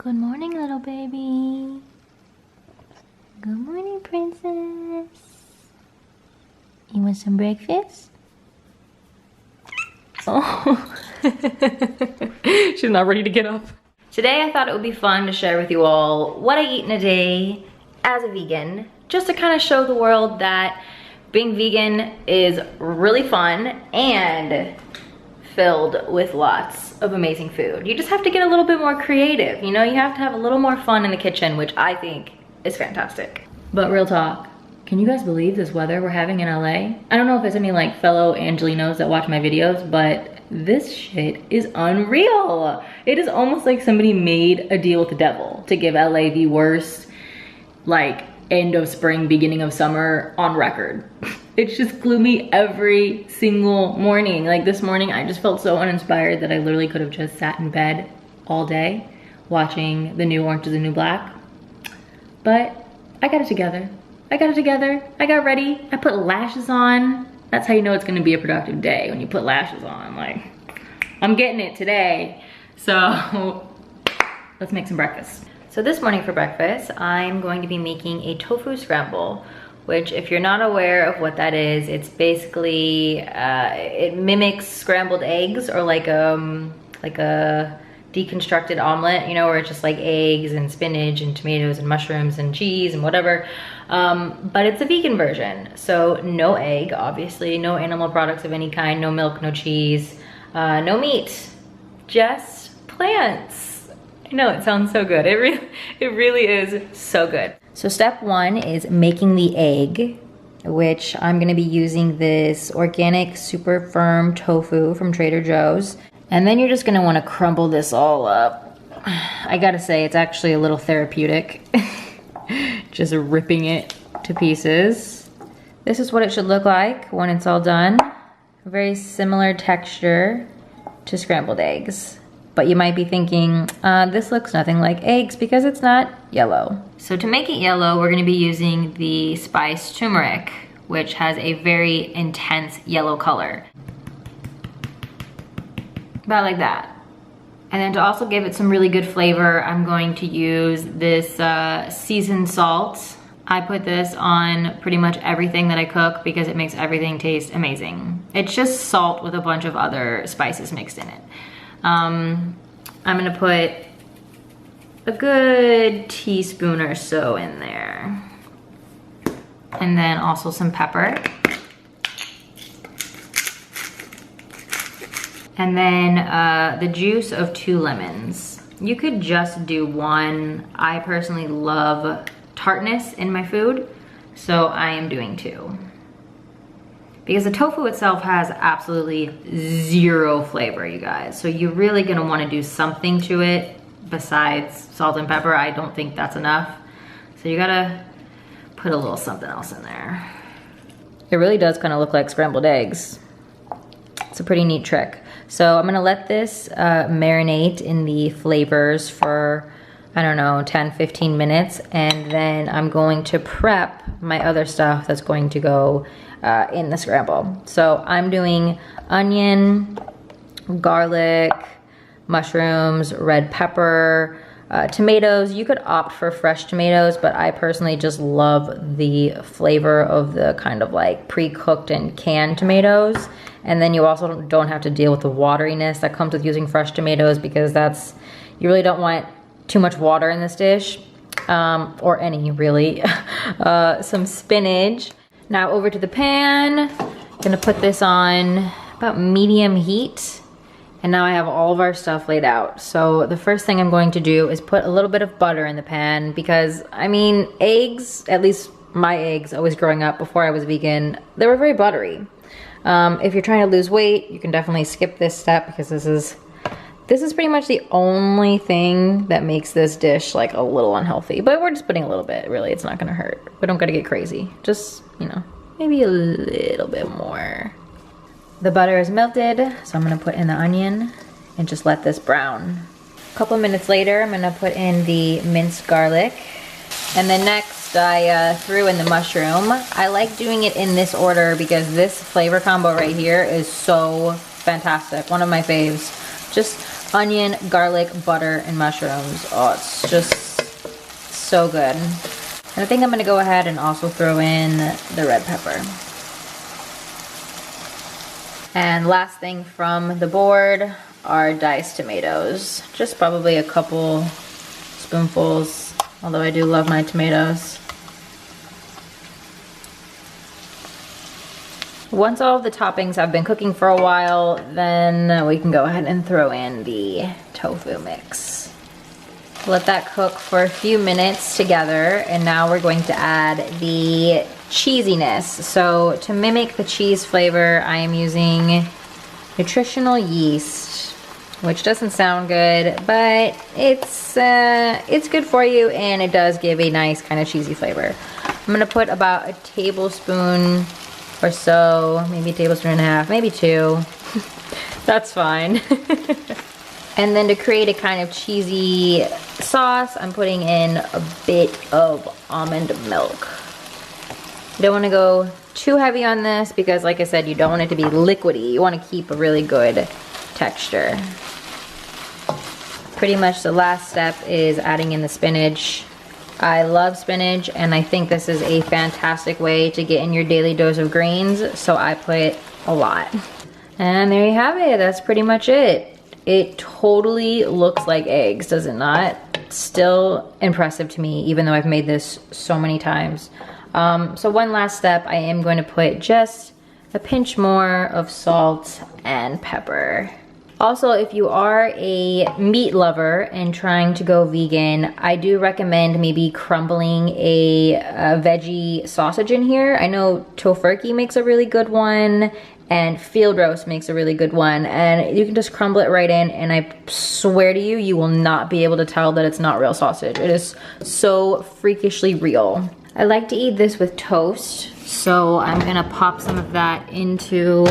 Good morning, little baby. Good morning, princess. You want some breakfast? Oh. She's not ready to get up. Today I thought it would be fun to share with you all what I eat in a day as a vegan, just to kind of show the world that being vegan is really fun and filled with lots of amazing food. You just have to get a little bit more creative, you know? You have to have a little more fun in the kitchen, which I think is fantastic. But real talk, can you guys believe this weather we're having in LA? I don't know if there's any like fellow Angelinos that watch my videos, but this shit is unreal. It is almost like somebody made a deal with the devil to give LA the worst, like, end of spring, beginning of summer on record. It's just gloomy every single morning. Like this morning, I just felt so uninspired that I literally could have just sat in bed all day watching the new Orange is the New Black. But I got it together. I got ready. I put lashes on. That's how you know it's gonna be a productive day, when you put lashes on. Like, I'm getting it today. So let's make some breakfast. So this morning for breakfast, I'm going to be making a tofu scramble, which if you're not aware of what that is, it's basically, it mimics scrambled eggs, or like a deconstructed omelet, you know, where it's just like eggs and spinach and tomatoes and mushrooms and cheese and whatever. But it's a vegan version. So no egg, obviously, no animal products of any kind, no milk, no cheese, no meat, just plants. I know, it sounds so good. It really is so good. So step one is making the egg, which I'm gonna be using this organic super firm tofu from Trader Joe's. And then you're just gonna wanna crumble this all up. I gotta say, it's actually a little therapeutic. Just ripping it to pieces. This is what it should look like when it's all done. A very similar texture to scrambled eggs. But you might be thinking, this looks nothing like eggs because it's not yellow. So to make it yellow, we're gonna be using the spice turmeric, which has a very intense yellow color. About like that. And then to also give it some really good flavor, I'm going to use this seasoned salt. I put this on pretty much everything that I cook because it makes everything taste amazing. It's just salt with a bunch of other spices mixed in it. I'm gonna put a good teaspoon or so in there. And then also some pepper. And then the juice of 2 lemons. You could just do 1. I personally love tartness in my food, so I am doing 2. Because the tofu itself has absolutely 0 flavor, you guys. So you're really gonna wanna do something to it besides salt and pepper. I don't think that's enough. So you gotta put a little something else in there. It really does kind of look like scrambled eggs. It's a pretty neat trick. So I'm gonna let this marinate in the flavors for, I don't know, 10, 15 minutes. And then I'm going to prep my other stuff that's going to go in the scramble. So I'm doing onion, garlic, mushrooms, red pepper, tomatoes. You could opt for fresh tomatoes, but I personally just love the flavor of the kind of like pre-cooked and canned tomatoes. And then you also don't have to deal with the wateriness that comes with using fresh tomatoes, because you really don't want too much water in this dish, or any really. Some spinach. Now over to the pan. Gonna put this on about medium heat. And now I have all of our stuff laid out. So the first thing I'm going to do is put a little bit of butter in the pan, because I mean, eggs, at least my eggs, always growing up before I was vegan, they were very buttery. If you're trying to lose weight, you can definitely skip this step, because this is pretty much the only thing that makes this dish like a little unhealthy. But we're just putting a little bit, really, it's not gonna hurt. We don't gotta get crazy. Just, you know, maybe a little bit more. The butter is melted, so I'm gonna put in the onion and just let this brown. A couple minutes later, I'm gonna put in the minced garlic. And then next, I threw in the mushroom. I like doing it in this order because this flavor combo right here is so fantastic. One of my faves. Just onion, garlic, butter, and mushrooms. Oh, it's just so good. And I think I'm gonna go ahead and also throw in the red pepper. And last thing from the board are diced tomatoes. Just probably a couple spoonfuls, although I do love my tomatoes. Once all of the toppings have been cooking for a while, then we can go ahead and throw in the tofu mix. Let that cook for a few minutes together, and now we're going to add the cheesiness. So to mimic the cheese flavor, I am using nutritional yeast, which doesn't sound good, but it's good for you, and it does give a nice kind of cheesy flavor. I'm gonna put about a tablespoon or so, maybe a tablespoon and a half, maybe 2. That's fine. And then to create a kind of cheesy sauce, I'm putting in a bit of almond milk. You don't want to go too heavy on this because, like I said, you don't want it to be liquidy. You want to keep a really good texture. Pretty much the last step is adding in the spinach. I love spinach, and I think this is a fantastic way to get in your daily dose of greens, so I put a lot. And there you have it. That's pretty much it. It totally looks like eggs, does it not? Still impressive to me, even though I've made this so many times. So one last step, I am going to put just a pinch more of salt and pepper. Also, if you are a meat lover and trying to go vegan, I do recommend maybe crumbling a veggie sausage in here. I know Tofurky makes a really good one, and Field Roast makes a really good one, and you can just crumble it right in, and I swear to you, you will not be able to tell that it's not real sausage. It is so freakishly real. I like to eat this with toast, so I'm gonna pop some of that into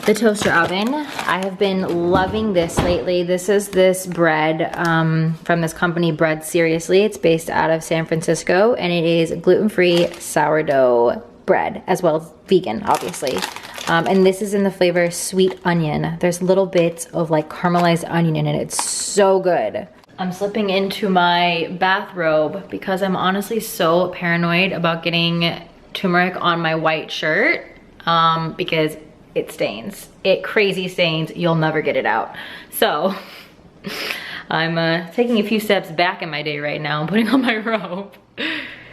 the toaster oven. I have been loving this lately. This is this bread from this company, Bread Seriously. It's based out of San Francisco, and it is gluten-free sourdough bread, as well as vegan, obviously. And this is in the flavor sweet onion. There's little bits of like caramelized onion in it. It's so good. I'm slipping into my bathrobe because I'm honestly so paranoid about getting turmeric on my white shirt because it stains. It crazy stains. You'll never get it out. So I'm taking a few steps back in my day right now and putting on my robe.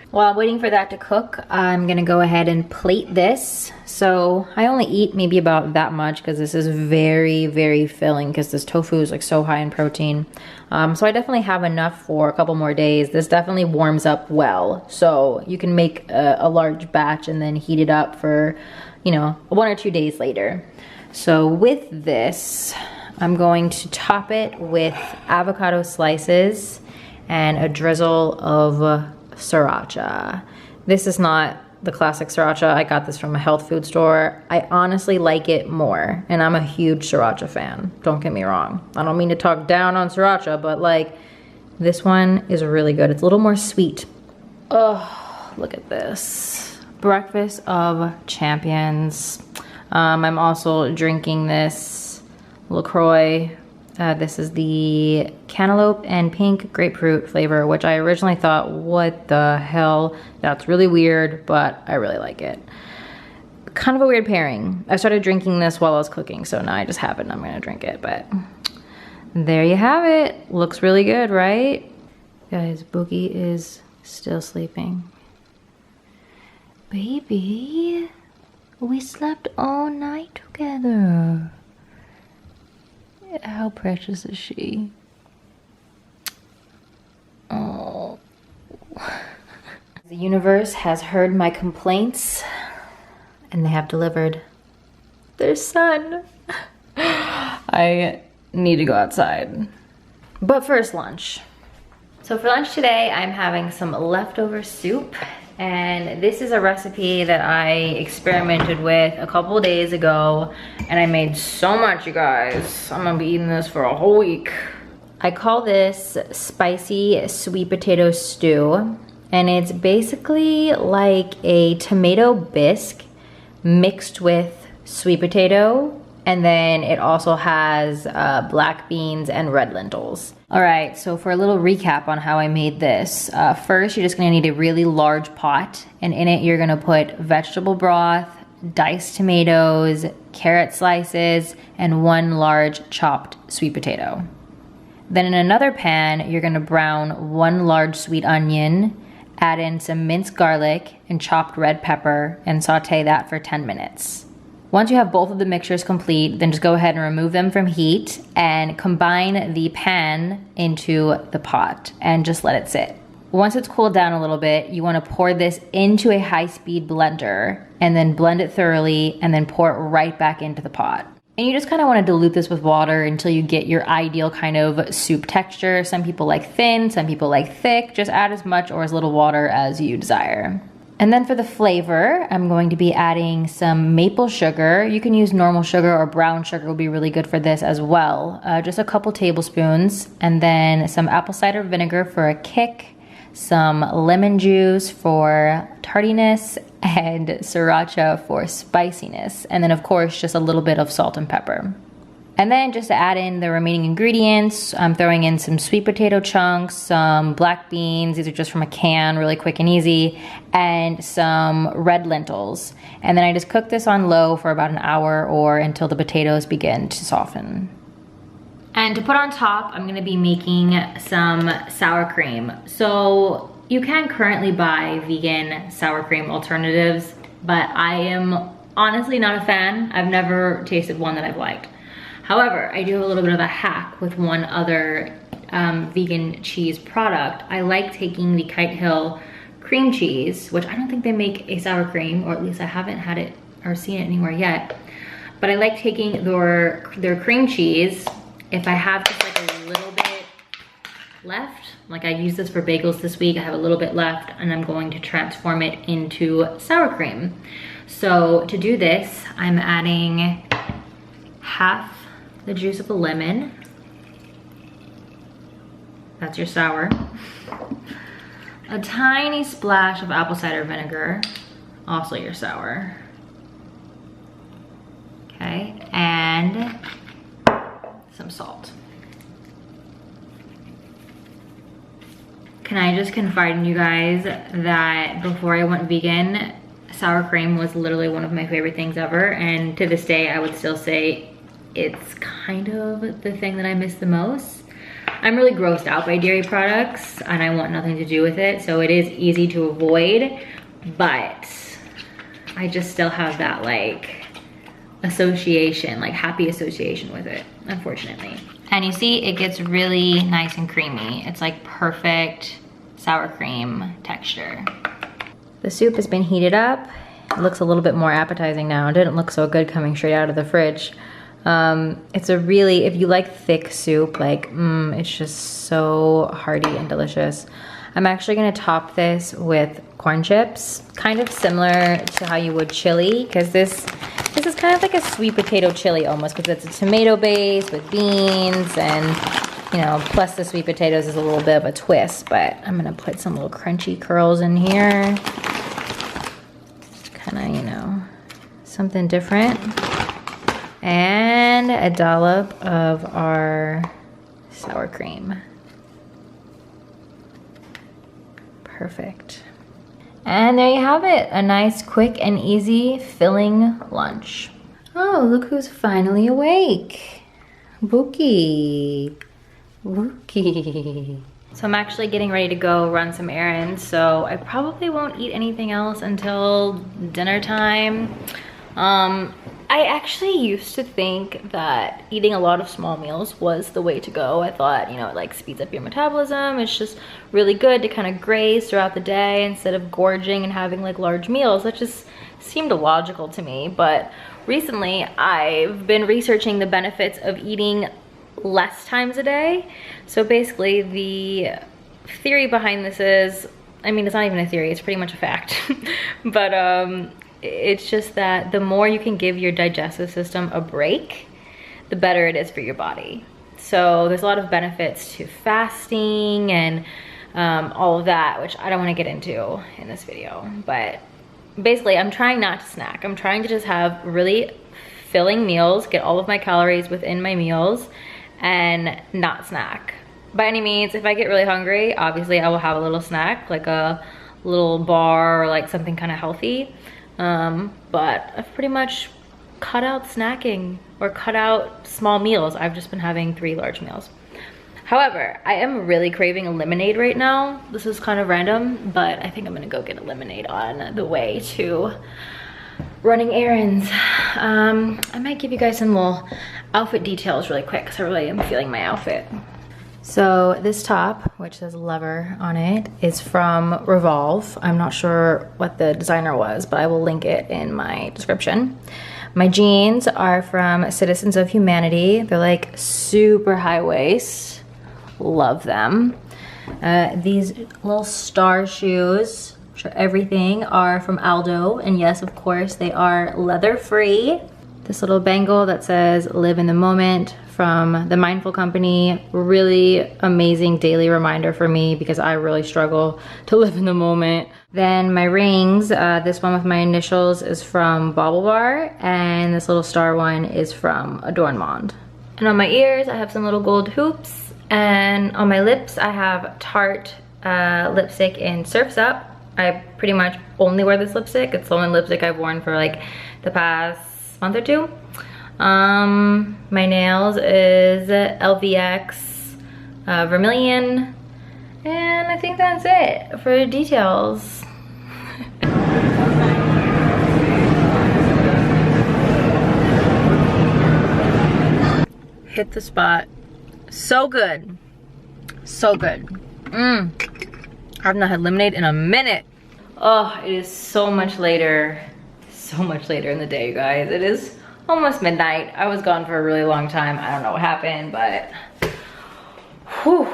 While I'm waiting for that to cook, I'm gonna go ahead and plate this. So I only eat maybe about that much because this is very, very filling because this tofu is like so high in protein. So I definitely have enough for a couple more days. This definitely warms up well. So you can make a large batch and then heat it up for, you know, 1 or 2 days later. So with this, I'm going to top it with avocado slices and a drizzle of sriracha. This is not the classic sriracha. I got this from a health food store. I honestly like it more, and I'm a huge sriracha fan. Don't get me wrong. I don't mean to talk down on sriracha, but like this one is really good. It's a little more sweet. Oh, look at this. Breakfast of champions. I'm also drinking this LaCroix. This is the cantaloupe and pink grapefruit flavor, which I originally thought, what the hell? That's really weird, but I really like it. Kind of a weird pairing. I started drinking this while I was cooking, so now I just have it and I'm gonna drink it, but there you have it. Looks really good, right? Guys, Boogie is still sleeping. Baby, we slept all night together. How precious is she? Oh. The universe has heard my complaints and they have delivered their son. I need to go outside. But first, lunch. So for lunch today, I'm having some leftover soup. And this is a recipe that I experimented with a couple days ago, and I made so much, you guys. I'm gonna be eating this for a whole week. I call this spicy sweet potato stew, and it's basically like a tomato bisque mixed with sweet potato And then it also has black beans and red lentils. All right, so for a little recap on how I made this. First, you're just gonna need a really large pot, and in it you're gonna put vegetable broth, diced tomatoes, carrot slices, and 1 large chopped sweet potato. Then in another pan, you're gonna brown 1 large sweet onion, add in some minced garlic and chopped red pepper, and saute that for 10 minutes. Once you have both of the mixtures complete, then just go ahead and remove them from heat and combine the pan into the pot and just let it sit. Once it's cooled down a little bit, you want to pour this into a high-speed blender and then blend it thoroughly and then pour it right back into the pot. And you just kind of want to dilute this with water until you get your ideal kind of soup texture. Some people like thin, some people like thick. Just add as much or as little water as you desire. And then for the flavor, I'm going to be adding some maple sugar. You can use normal sugar or brown sugar would be really good for this as well. Just a couple tablespoons, and then some apple cider vinegar for a kick, some lemon juice for tardiness, and sriracha for spiciness. And then of course, just a little bit of salt and pepper. And then just to add in the remaining ingredients, I'm throwing in some sweet potato chunks, some black beans, these are just from a can, really quick and easy, and some red lentils. And then I just cook this on low for about an hour or until the potatoes begin to soften. And to put on top, I'm gonna be making some sour cream. So you can currently buy vegan sour cream alternatives, but I am honestly not a fan. I've never tasted one that I've liked. However, I do have a little bit of a hack with one other vegan cheese product. I like taking the Kite Hill cream cheese, which I don't think they make a sour cream, or at least I haven't had it or seen it anywhere yet. But I like taking their cream cheese, if I have just like a little bit left, like I used this for bagels this week, I have a little bit left, and I'm going to transform it into sour cream. So to do this, I'm adding half the juice of a lemon. That's your sour. A tiny splash of apple cider vinegar, also your sour. Okay, and some salt. Can I just confide in you guys that before I went vegan, sour cream was literally one of my favorite things ever, and to this day I would still say it's kind of the thing that I miss the most. I'm really grossed out by dairy products and I want nothing to do with it, so it is easy to avoid, but I just still have that like association, like happy association with it, unfortunately. And you see it gets really nice and creamy. It's like perfect sour cream texture. The soup has been heated up. It looks a little bit more appetizing now. It didn't look so good coming straight out of the fridge. It's a really, if you like thick soup, like, it's just so hearty and delicious. I'm actually gonna top this with corn chips, kind of similar to how you would chili, because this is kind of like a sweet potato chili almost, because it's a tomato base with beans and, you know, plus the sweet potatoes is a little bit of a twist, but I'm gonna put some little crunchy curls in here. Kind of, you know, something different. And a dollop of our sour cream. Perfect. And there you have it, a nice, quick, and easy filling lunch. Oh, look who's finally awake. Buki. Buki. So I'm actually getting ready to go run some errands, so I probably won't eat anything else until dinner time. I actually used to think that eating a lot of small meals was the way to go. I thought, you know, it like speeds up your metabolism. It's just really good to kind of graze throughout the day instead of gorging and having like large meals. That just seemed illogical to me. But recently I've been researching the benefits of eating less times a day. So basically the theory behind this is, I mean, it's not even a theory, it's pretty much a fact. But it's just that the more you can give your digestive system a break, the better it is for your body. So there's a lot of benefits to fasting and all of that, which I don't want to get into in this video. But basically, I'm trying not to snack. I'm trying to just have really filling meals, get all of my calories within my meals, and not snack. By any means, if I get really hungry, obviously I will have a little snack, like a little bar or like something kind of healthy. But I've pretty much cut out snacking or cut out small meals. I've just been having 3 large meals. However, I am really craving a lemonade right now. This is kind of random, but I think I'm gonna go get a lemonade on the way to running errands. I might give you guys some little outfit details really quick because I really am feeling my outfit. So this top, which says Lover on it, is from Revolve. I'm not sure what the designer was, but I will link it in my description. My jeans are from Citizens of Humanity. They're like super high waist. Love them. These little star shoes, which are everything, are from Aldo. And yes, of course, they are leather free. This little bangle that says Live in the Moment from the Mindful Company. Really amazing daily reminder for me because I really struggle to live in the moment. Then my rings, this one with my initials is from Bauble Bar, and this little star one is from Adorn Monde. And on my ears, I have some little gold hoops, and on my lips, I have Tarte lipstick in Surf's Up. I pretty much only wear this lipstick. It's the only lipstick I've worn for like the past month or 2. My nails is LVX Vermilion, and I think that's it for details. Hit the spot. So good. So good. I've not had lemonade in a minute. Oh, it is so much later. So much later in the day, you guys. It is almost midnight. I was gone for a really long time. I don't know what happened, but whew.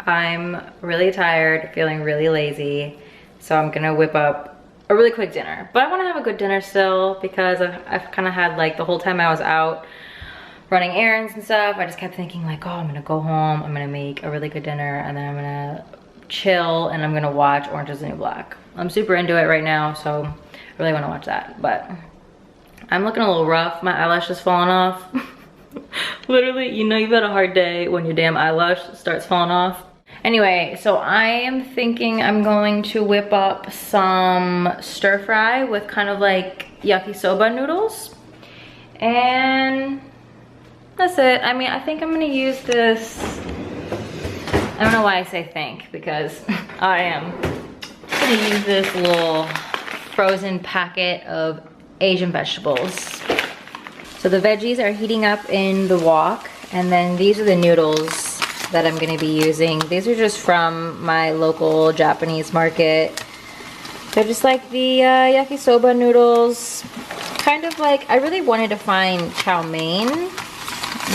I'm really tired, feeling really lazy. So I'm gonna whip up a really quick dinner. But I wanna have a good dinner still because I've kind of had like the whole time I was out running errands and stuff, I just kept thinking like, oh, I'm gonna go home, I'm gonna make a really good dinner, and then I'm gonna chill and I'm gonna watch Orange is the New Black. I'm super into it right now, so I really wanna watch that. But I'm looking a little rough. My eyelash is falling off. Literally, you know you've had a hard day when your damn eyelash starts falling off. Anyway, so I am thinking I'm going to whip up some stir fry with kind of like yakisoba noodles. And that's it. I mean, I think I'm gonna use this. I don't know why I say think, because I am gonna use this little frozen packet of Asian vegetables. So the veggies are heating up in the wok, and then these are the noodles that I'm gonna be using. These are just from my local Japanese market. They're just like the yakisoba noodles. Kind of like, I really wanted to find chow mein,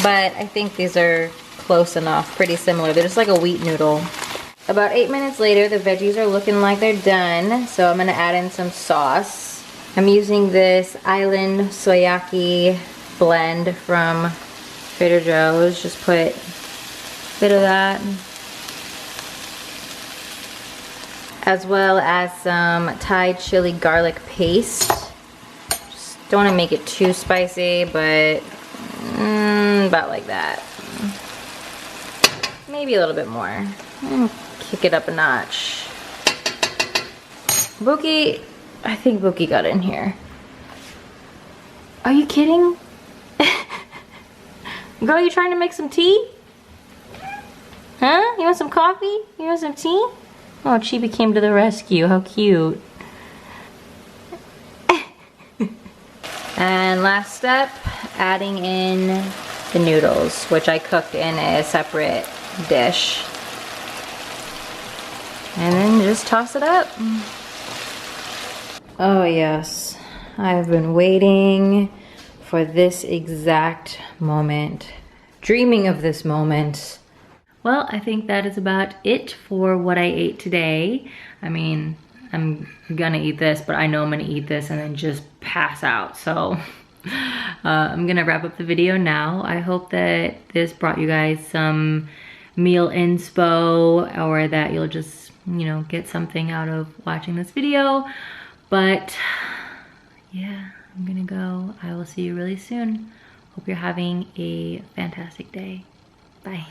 but I think these are close enough, pretty similar. They're just like a wheat noodle. About 8 minutes later, the veggies are looking like they're done, so I'm gonna add in some sauce. I'm using this Island Soyaki blend from Trader Joe's. Just put a bit of that, as well as some Thai chili garlic paste. Just don't want to make it too spicy, but about like that. Maybe a little bit more. Kick it up a notch. Bookie, I think Bookie got in here. Are you kidding? Girl, you trying to make some tea? Huh? You want some coffee? You want some tea? Oh, Chibi came to the rescue. How cute. And last step, adding in the noodles, which I cooked in a separate dish. And then just toss it up. Oh yes, I've been waiting for this exact moment, dreaming of this moment. Well, I think that is about it for what I ate today. I mean, I'm gonna eat this, but I know I'm gonna eat this and then just pass out. So I'm gonna wrap up the video now. I hope that this brought you guys some meal inspo, or that you'll just, you know, get something out of watching this video. But yeah, I'm gonna go. I will see you really soon. Hope you're having a fantastic day. Bye.